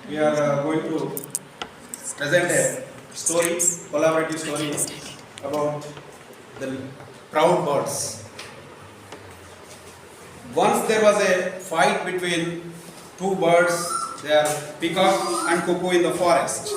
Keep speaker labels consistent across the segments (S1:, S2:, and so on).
S1: We are going to present a story, collaborative story about the proud birds. Once there was a fight between two birds, they are peacock and cuckoo in the forest.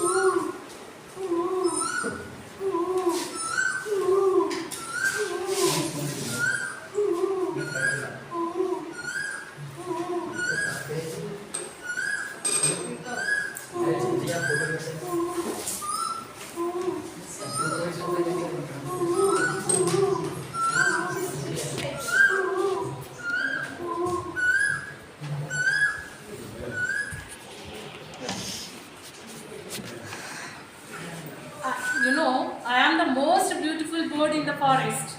S2: I am the most beautiful bird in the forest.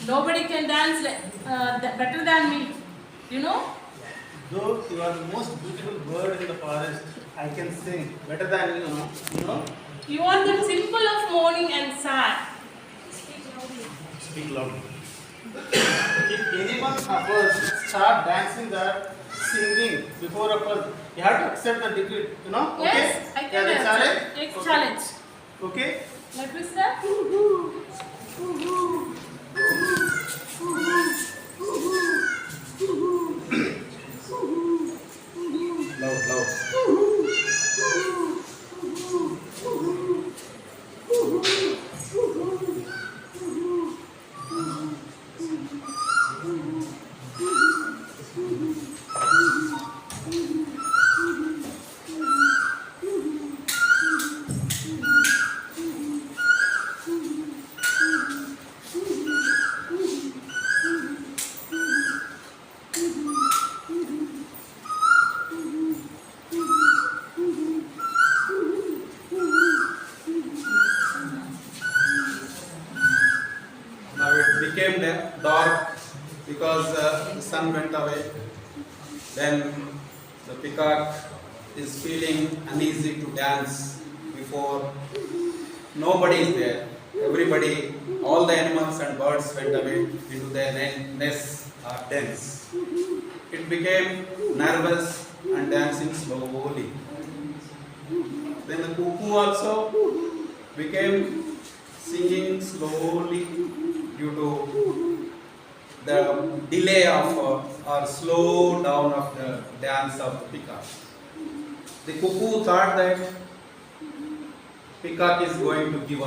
S2: Nobody can dance better than me. You know?
S3: Though you are the most beautiful bird in the forest, I can sing better than you know.
S2: You are the symbol of mourning and sad.
S3: Speak loudly. If anyone of us start dancing or singing before of us, you have to accept the defeat.
S2: Yes,
S3: Okay?
S2: I can
S3: Yeah,
S2: challenge.
S3: okay.
S2: Challenge.
S3: Okay?
S2: Let me start.
S1: Loud. Now it became dark because the sun went away. Then the peacock is feeling uneasy to dance before nobody is there. Everybody, all the animals and birds went away into their nests or dens. It became nervous and dancing slowly. Then the cuckoo also became singing slowly due to the delay of or slow down of the dance of the peacock. The cuckoo thought that peacock is going to give up.